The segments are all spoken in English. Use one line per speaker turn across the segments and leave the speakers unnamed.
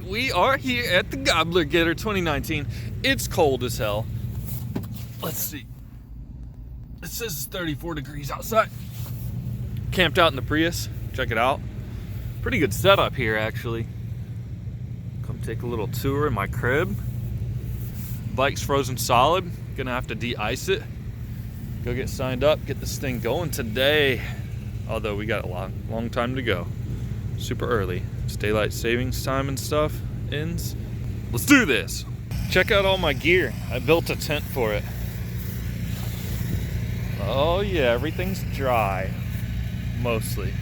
We are here at the Gobbler Getter 2019. It's cold as hell. Let's see. It says it's 34 degrees outside. Camped out in the Prius. Check it out. Pretty good setup here, actually. Come take a little tour in my crib. Bike's frozen solid. Gonna have to de-ice it. Go get signed up, get this thing going today. Although we got a long time to go. Super early. It's daylight savings time and stuff ends. Let's do this. Check out all my gear. I built a tent for it. Oh yeah, everything's dry. Mostly.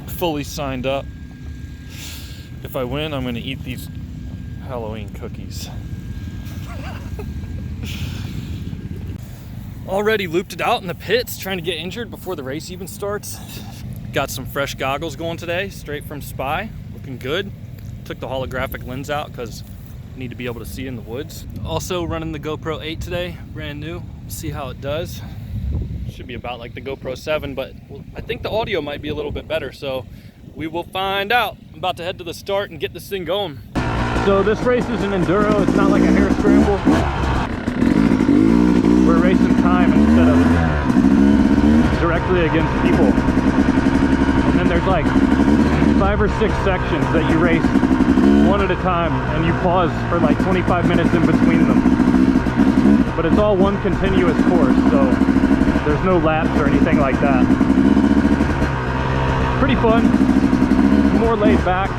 Fully signed up. If I win, I'm gonna eat these Halloween cookies. Already looped it out in the pits, trying to get injured before the race even starts. Got some fresh goggles going today, straight from Spy, looking good. Took the holographic lens out because I need to be able to see in the woods. Also running the GoPro 8 today, brand new. See how it does. Should be about like the GoPro 7, but I think the audio might be a little bit better, so we will find out. I'm about to head to the start and get this thing going. So this race is an enduro, it's not like a hare scramble. We're racing time instead of directly against people. And then there's like 5 or 6 sections that you race one at a time, and you pause for like 25 minutes in between them. But it's all one continuous course, so there's no laps or anything like that. Pretty fun, more laid back,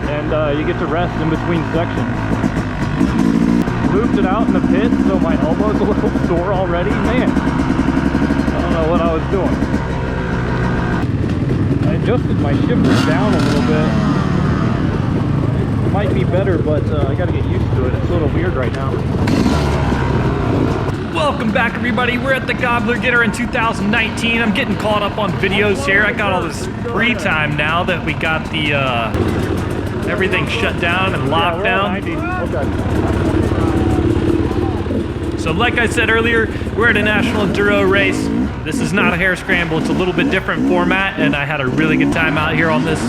and you get to rest in between sections. Moved it out in the pit, so my elbow's a little sore already. Man, I don't know what I was doing. I adjusted my shifter down a little bit. It might be better, but I gotta get used to it. It's a little weird right now. Welcome back, everybody. We're at the Gobbler Getter in 2019. I'm getting caught up on videos here. I got all this free time now that we got the everything shut down and locked down. Okay. So like I said earlier, we're at a national enduro race. This is not a hare scramble, it's a little bit different format, and I had a really good time out here on this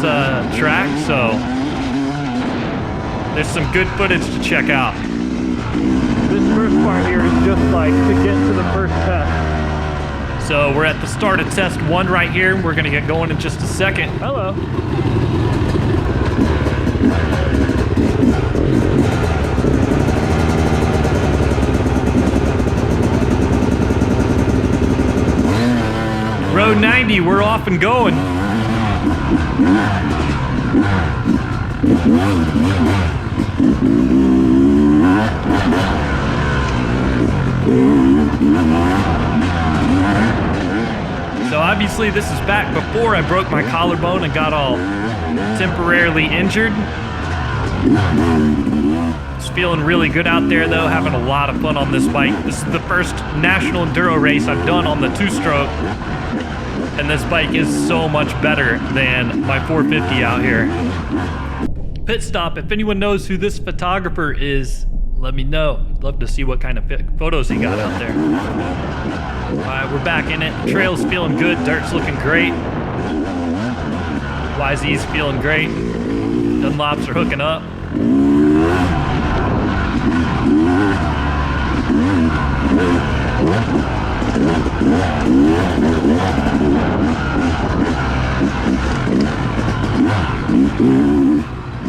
track, so there's some good footage to check out. This first part here is just like to get to the first test. So we're at the start of test 1 right here, and we're gonna get going in just a second. Hello. Road 90, we're off and going. So obviously this is back before I broke my collarbone and got all temporarily injured. It's feeling really good out there though, having a lot of fun on this bike. This is the first national enduro race I've done on the 2-stroke. And this bike is so much better than my 450 out here. Pit stop, if anyone knows who this photographer is, let me know. I'd love to see what kind of photos he got out there. Alright, we're back in it. The trail's feeling good, dirt's looking great. YZ's feeling great. Dunlops are hooking up.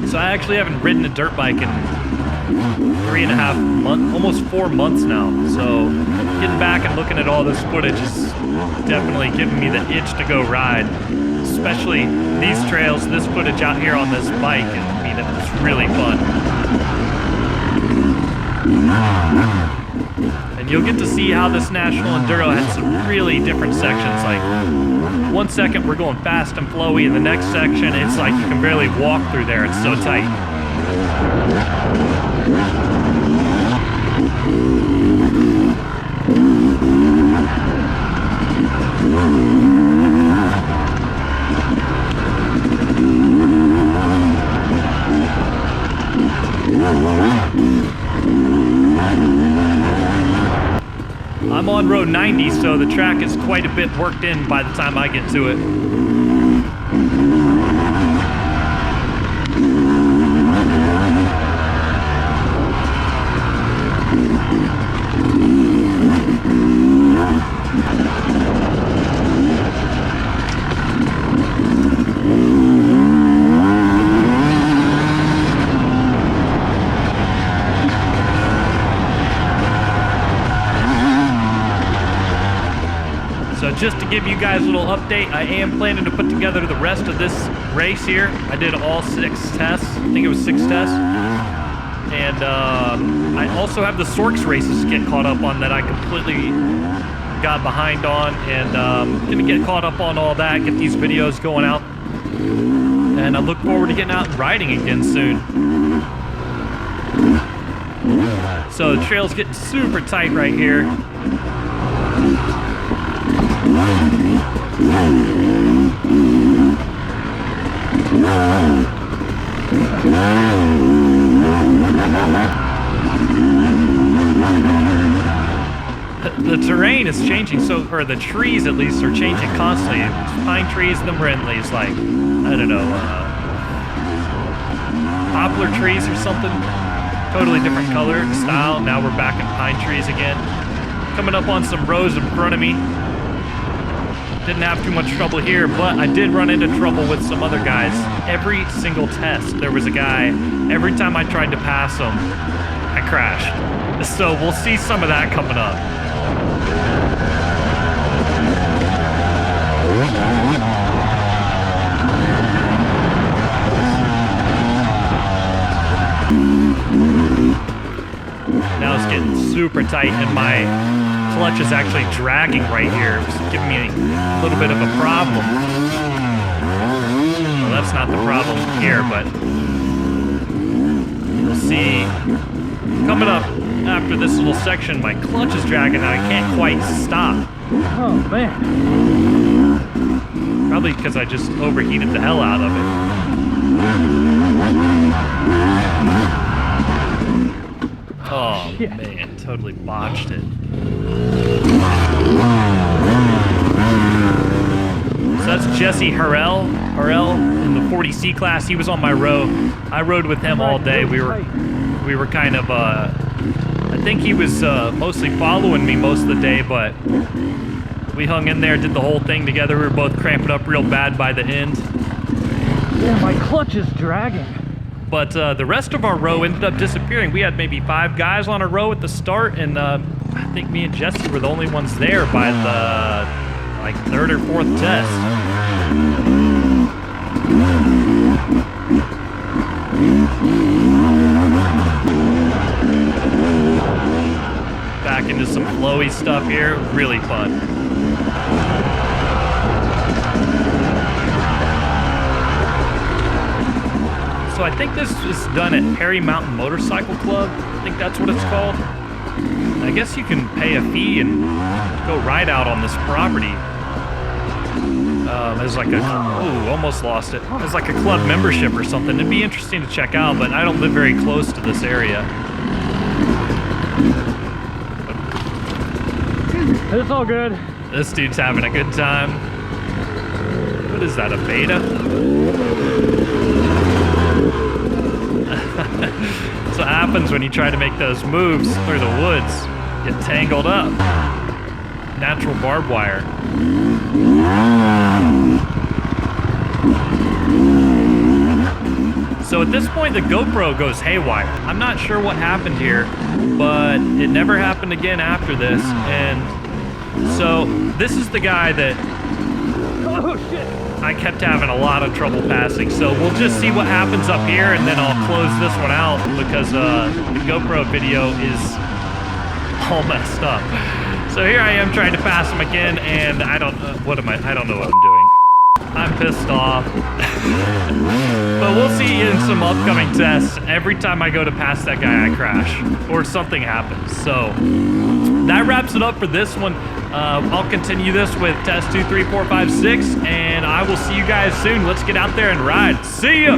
So I actually haven't ridden a dirt bike in 3.5 months, almost 4 months now. So getting back and looking at all this footage is definitely giving me the itch to go ride. Especially these trails, this footage out here on this bike, I mean, it's really fun. And you'll get to see how this national enduro has some really different sections. Like 1 second we're going fast and flowy, and the next section it's like you can barely walk through there, it's so tight. I'm on road 90, so the track is quite a bit worked in by the time I get to it.
to give you guys a little update. I am planning to put together the rest of this race here. I did all 6 tests. I think it was 6 tests. And I also have the Sorks races to get caught up on that I completely got behind on. And gonna get caught up on all that, get these videos going out. And I look forward to getting out and riding again soon. So the trail's getting super tight right here. The terrain is changing, or the trees at least are changing constantly. It's pine trees, then we're in these like, I don't know, poplar trees or something. Totally different color, style. Now we're back in pine trees again. Coming up on some rows in front of me. Didn't have too much trouble here, but I did run into trouble with some other guys. Every single test, there was a guy, every time I tried to pass him, I crashed. So we'll see some of that coming up. Now it's getting super tight and my clutch is actually dragging right here. It's giving me a little bit of a problem. Well, that's not the problem here, but we'll see. Coming up after this little section, my clutch is dragging and I can't quite stop.
Oh, man.
Probably because I just overheated the hell out of it. Oh, man, totally botched it. So that's Jesse Harrell in the 40C class. He was on my row. I rode with him all day. We were kind of, I think he was mostly following me most of the day, but we hung in there, did the whole thing together. We were both cramping up real bad by the end.
Yeah, my clutch is dragging.
But the rest of our row ended up disappearing. We had maybe 5 guys on a row at the start, and I think me and Jesse were the only ones there by the like 3rd or 4th test. Back into some flowy stuff here, really fun. So I think this is done at Perry Mountain Motorcycle Club. I think that's what it's called. I guess you can pay a fee and go ride out on this property. There's like a, ooh, almost lost it. There's like a club membership or something. It'd be interesting to check out, but I don't live very close to this area.
It's all good.
This dude's having a good time. What is that, a beta? That's what happens when you try to make those moves through the woods. Get tangled up. Natural barbed wire. So at this point, the GoPro goes haywire. I'm not sure what happened here, but it never happened again after this. And so this is the guy that I kept having a lot of trouble passing. So we'll just see what happens up here, and then I'll close this one out because the GoPro video is all messed up. So here I am trying to pass him again, and I don't know what I'm doing. I'm pissed off. But we'll see in some upcoming tests. Every time I go to pass that guy, I crash or something happens. So that wraps it up for this one. I'll continue this with test 2, 3, 4, 5, 6, and I will see you guys soon. Let's get out there and ride. See ya!